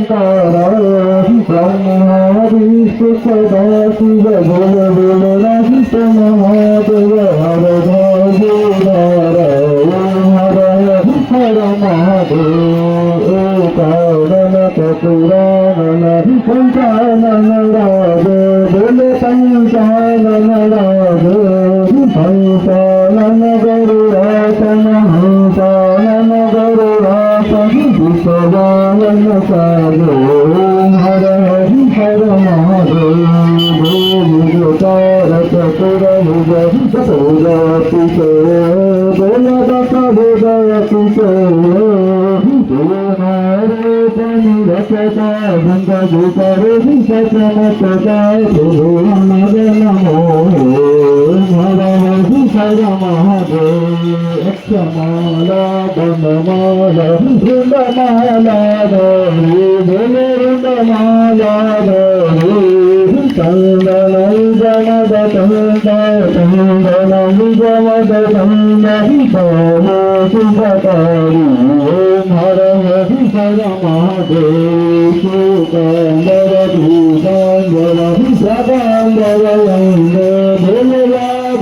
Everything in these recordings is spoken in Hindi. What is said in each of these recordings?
तारा ब्रह्मा विष्णु सदा शिव बोल बोल रहित महादेव हर हर महादेव कानन कपुरानन पंचानन राधे बोल पंचानन राधे हंसानन गरुड़ासन हंसानन गरुड़ासन विश्ववाहन साधो हर हर महादेव तारक पुरमुग सौरति बोल दस हृदय रचता भंग करे चमकता नर नमो हर हर महादेव अक्षमाला बनमाला वृंदमाला गौरी बोल वृंदमाला गौरी चंदन जमद चंदन जमद चंदन शुभकारी हर हर महादेव शुकांबर भूषांबर रागांबर बोल रागांबर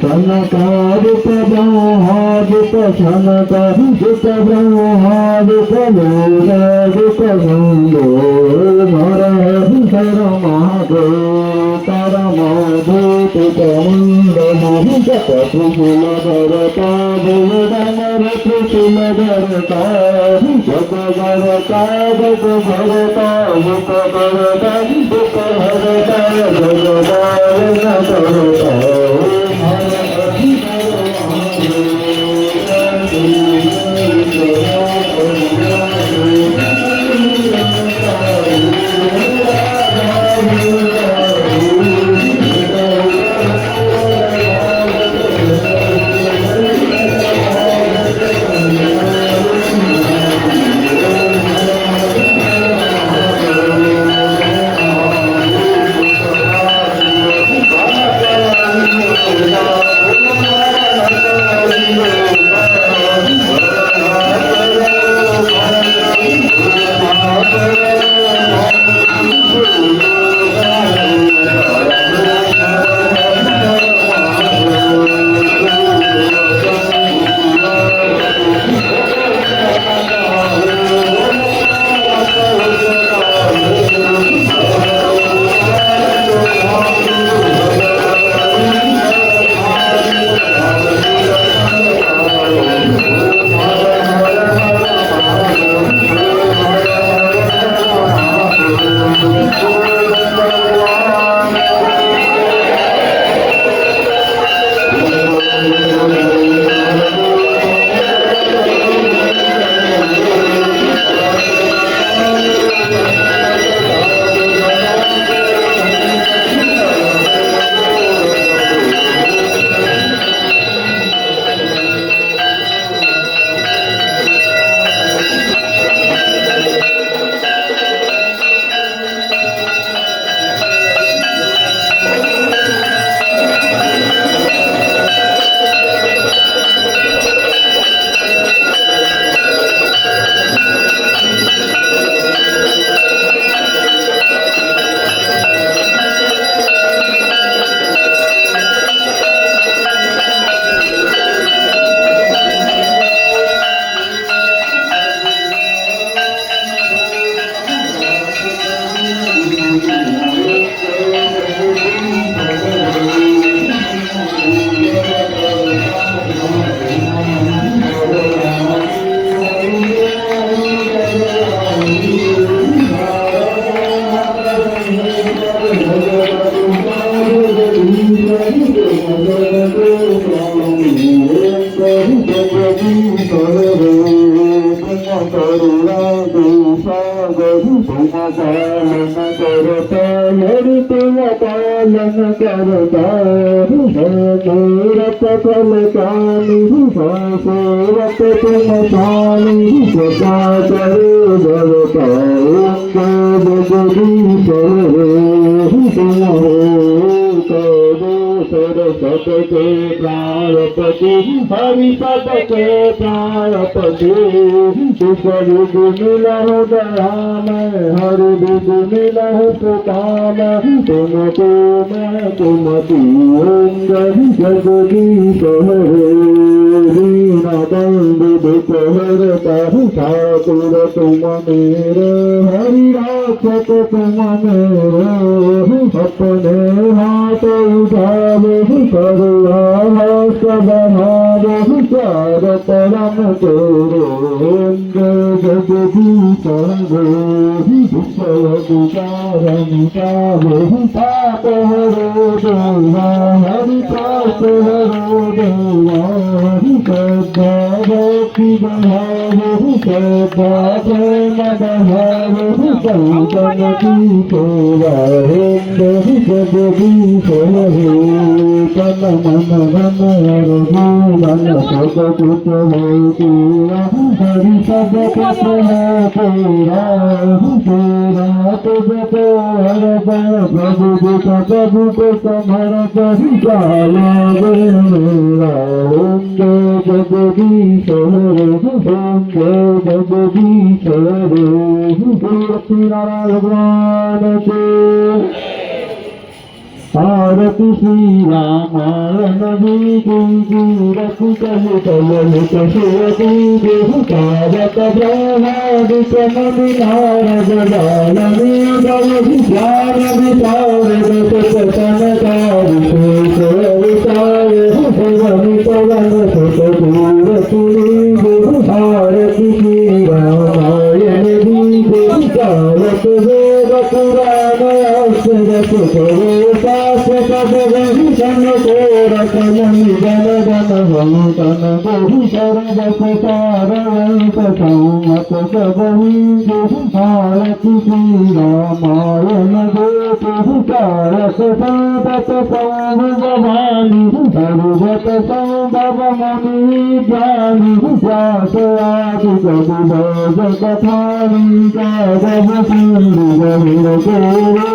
सनकादित ब्रह्मादित सनकादित ब्रह्मादित लोकादित गंगो हर हर महादेव परमभूत मंडल जप त्रिशूल धरता बोलमर त्रिशूल धरता जप धरता जप धरता जप धरता जप धरता जप धरता पालन करता मूरत फलकानी सेवक तुम पानी सदा करे भरता जगदीश्वर तुम हो करो सरस पद के प्राणपति हरि पद के प्राणपति कुशल मिलहु दयाम हरि विद मिलहु सुकाम तुम तुम दीन जगदीश हरे वीणा बंधु दुपहरता ठाकुर तुम मेरे हरि राक्षस तुम मेरे अपने हाथ उठावे करुणा सब भावे चार परम तेरे जगदीश हरे विषय विचारम पावे पाप हरो देवा हरि पाप हरो देवा श्रद्धा भक्ति बढ़ावे श्रद्धा प्रेम बढ़ावे संतन की सेवा जगदीश हरे तन मन धन हर जीवन सब कुछ है तेरा हरि सब कुछ है तेरा तेरा तुझ को हर पल प्रभु दुख प्रभु को संभरत जाया मेरा ओम जय जगदीश हरे ओम जय जगदीश हरे श्री नारायण भगवान के आरती श्री रामायण जी की रति कलि कलित शिवती देहु तारक ब्रह्मादिक नदि नारद बालमी गल ज्ञान विचार दशतन का विशेष अवतार शिवनि पवन सुत दूर देहु आरती श्री रामायण जी की तारक वेद पुराण अक्षर सुखवेता जन को रतन जन जन भूतन बहु सर्व सारवंत संमत सबही आरती श्री रामायण देतु कारक संतत संभवानी सर्वत संभव मणि ज्ञानी व्यास आदि कवि भज कथानी गावह सिंधु गहिर गोरे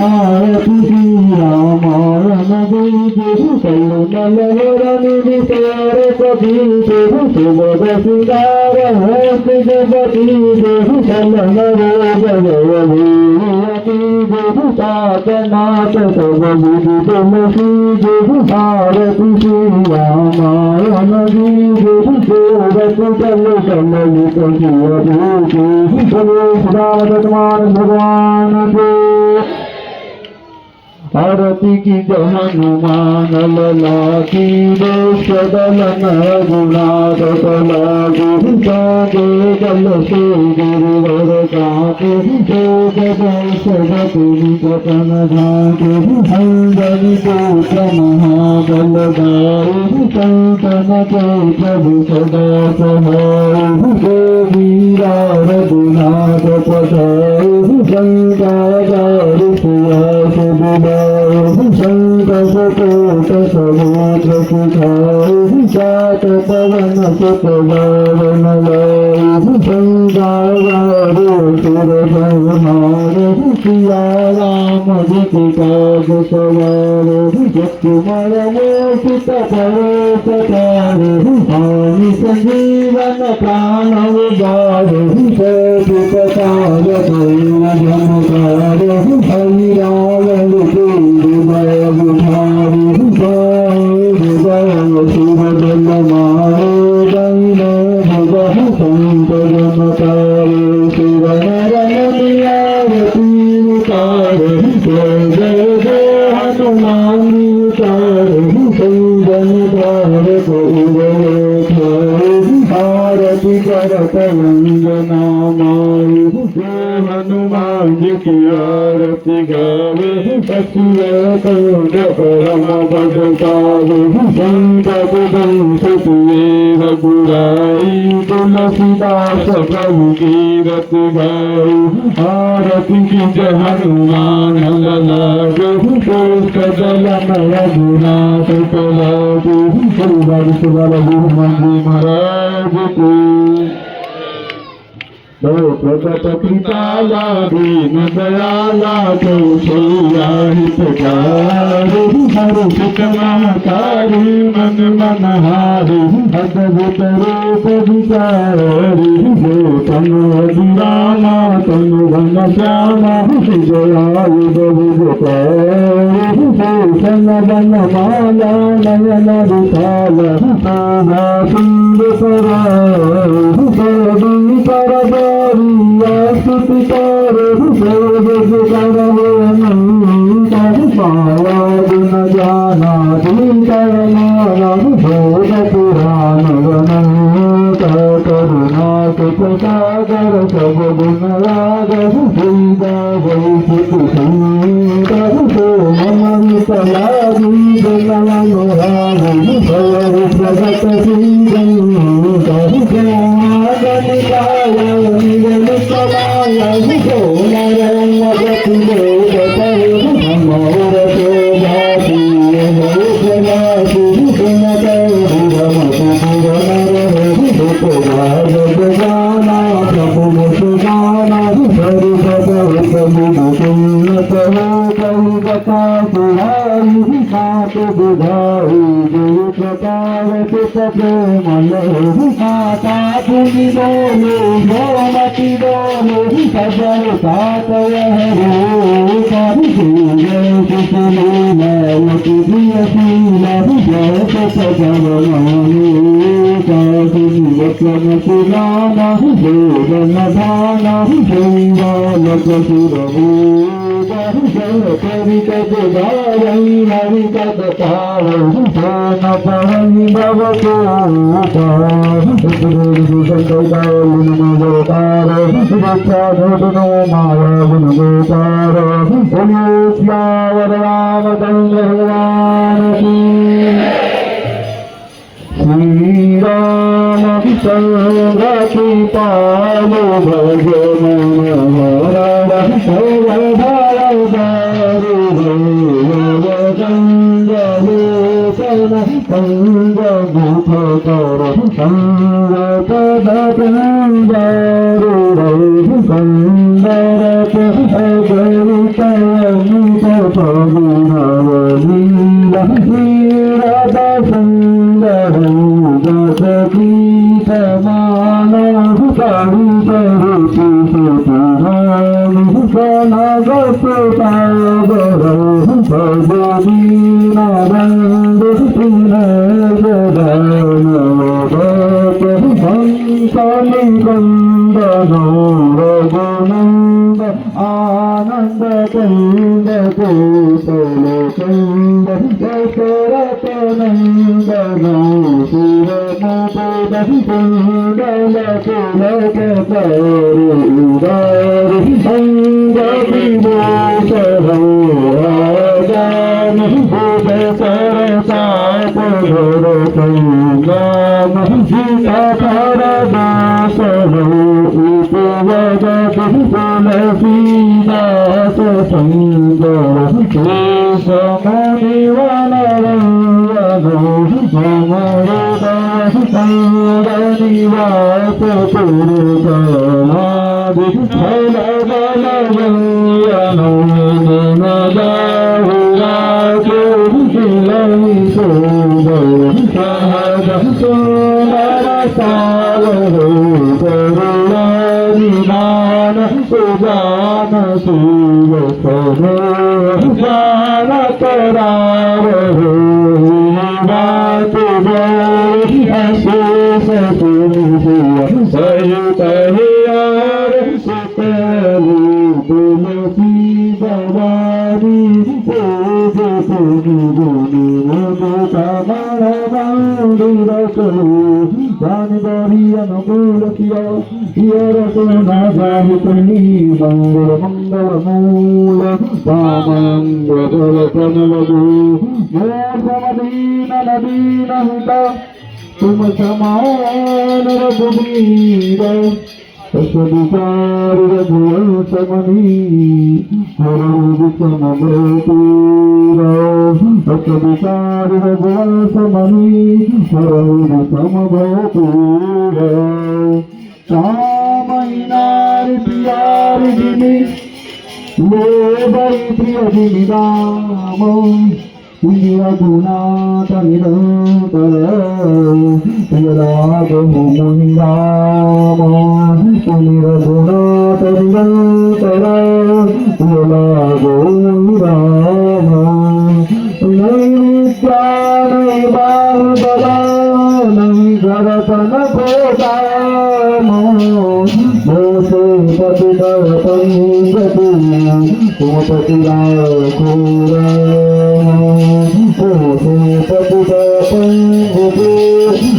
आरती श्री रामायण देतु करुण लहर निसार कभी देहु सुबद सिंगार होत जगती देहु चलन रोग जयती देहु सात नाथ सब विधि तुलसी देहु आरती श्री रामायण देहु गोरख चल कमल भगवान के आरती की हनुमान लला की सदलन गुणाद लागू जागे गल से गिरिवर काके जोग सदति कपन झाके हंगनि पुत्र महाबल गाय संतन के प्रभु सदा सहाय वीरा रघुनाथ पधाय संतागार सुयास विदा संतस कोट समुद्र सुखाय जात पवन सुत वारण लाय संगार सुर संहार सिया राम जिति काज सवार लक्ष्मण मोहित परोस तार हानि संजीवन प्राण उबार सैतार जनकार हरि राम शिवदल मारे दैन भगह संत जनतारे शिवनरनियावती उतारे जय जय जय हनुमान उतारे संजन द्वार आरती करत वंदना माई हनुमान जी की आरती गावे सचिव परम पद पावे संकट दंश सुए रघुराई तुलसीदास प्रभु की रत गाई आरती की जय हनुमान ललाटे कदल रघुनाथ पलाटे हनुमान जी महाराज की प्रगत कृपाला दीन दयाला कौशल्या हितकारी हर सुखमकारी मन मनहारी अद्भुत रूप विचारी तनु अभिरामा तनु घन श्यामा विजयायुध विजयकारी भूषण वन माला नयन विशाल शोभा सुंदर परदारिया स्तुति कर पावा गुण जाना पुराण करुणा सागर सब गुण रागर मम सलागी प्रगत माता पुनि बोलो गोमती बोलो सजल सातय श्री राम संगति पालो भजन आनंद कुंद कुशल कुंद दशरथ नंदन शिव मुकुद कुंडल तिलक उदार अंग विभूषण राजान भूप सरसाप धर संगाम सीता कर दास उपवद तुलसीदास सुंदर केश मुनिवन निवास पुरुषनादि फल बल सहज सुंदर साल करुणानिधान सुजान शिव जानत राव बात शेष सहित हियार तुलसी भवानी अनुकूल किया मंगल मंगल मूल मंगल प्रणवगु मोक्षमदीन नदीन हित तुम समान रघुवीर विचार रघुवंशमणि विचार रघुवंशमणि समभूपूर कामैना ये वै प्रियदिनिदाम रघुनाथ निरंतर प्रियराग मुनिराम पुनि रघुनाथ निरंतर प्रियराग मुनिराम नहीं बाहुबला नहीं गरतन गोदाम मोसे पतित पंगति तुम पतिरा खोरा मोसे पतित पंगति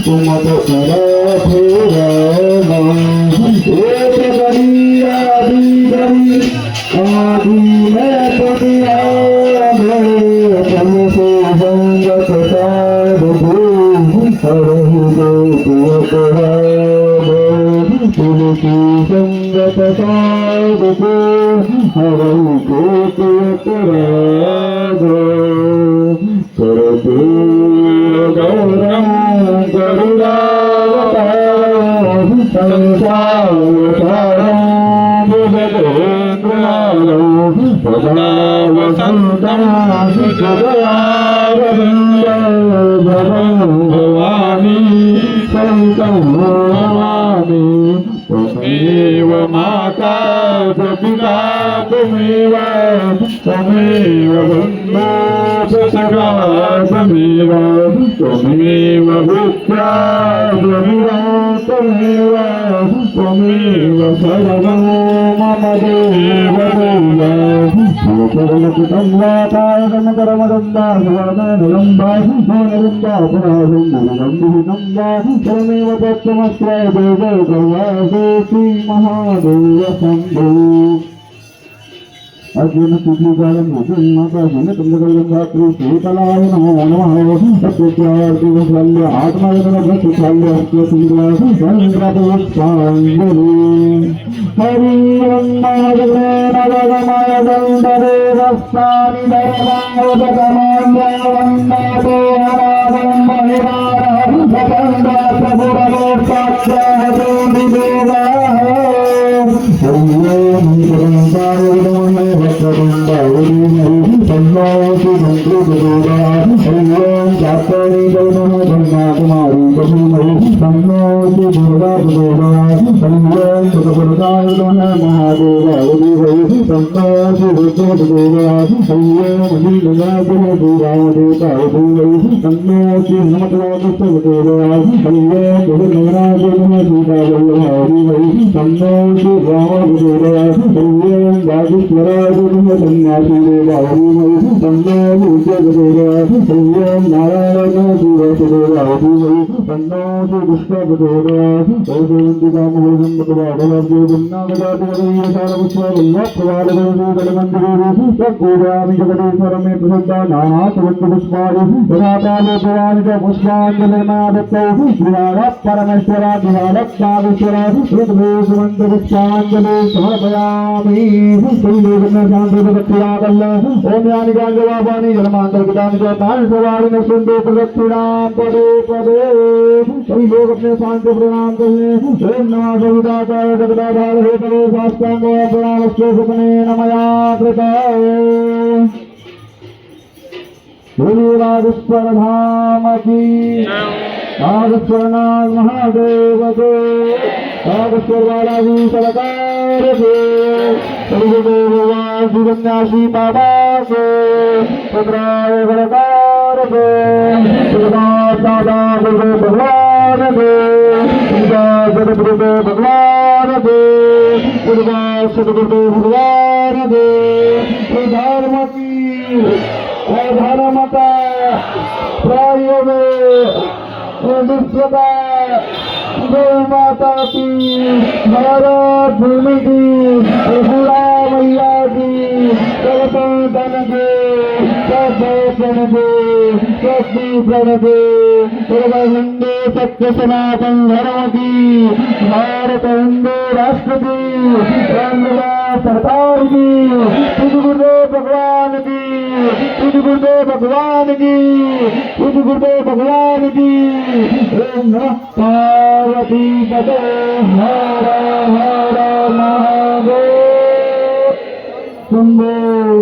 तुम पतिरा खोरा एक करिया दीदी आदि में पतिया तुमसे संगत साधु तुलसी संगत साधु हरहु करते गौरम गरुड़ावतारम संसारसारम भुजगेन्द्रनादं सदा वसन्तं हृदयारविन्दं भवानी संतं नमामि त्वमेव माता पिता त्वमेव बन्धो सखा त्वमेव बुद्ध्या त्वमेव सर्वं मम देव सर्वकृतं वातायनं करमदन्दा सुवर्णनिलम्बा सोनरुन्दा पुरारुन्दा परमेव तत्त्वमस्त्र देव गवासोऽसि महादेव शम्भो अर्जुन सुखीकालं नृसिंहकाशं तुंगकल्पं शीतलाय नमो नमः सत्यार्थिवशल्य आत्मयतनभक्तिशल्य अस्यसिंहकाशं हरि ओं महादेवाय दण्डदेवस्तानि धर्मावतमाय वन्दते अनादं महिमानः भगवन्तपुरलोकाख्यादेवाः सभी लोग अपने स्थान से प्रणाम करें। ओम नमः सविताय जगदाधार हे करो साष्टांग प्रणाम सुपने नमयात्रिताय बोलो राजेश्वर धाम की राजेश्वरनाथ महादेव को राजेश्वर बालाजी सरकार के सर्वदेववासी सन्यासी बाबा के सदराय सरकार के दादा गुरु भगवान के सदगुरु भगवान के सदगुरु भगवान के धर्म की धर्मता प्रायो में विश्वता गौ माता की भारत भूमि की बुरा मैया की सर्वतन के हिंदू सत्य सनातन धर्म की भारत हिंदू राष्ट्र की सरकार की गुरुदेव भगवान की गुरुदेव भगवान की गुरुदेव भगवान की पार्वती पदे हर हर महादेव शंभो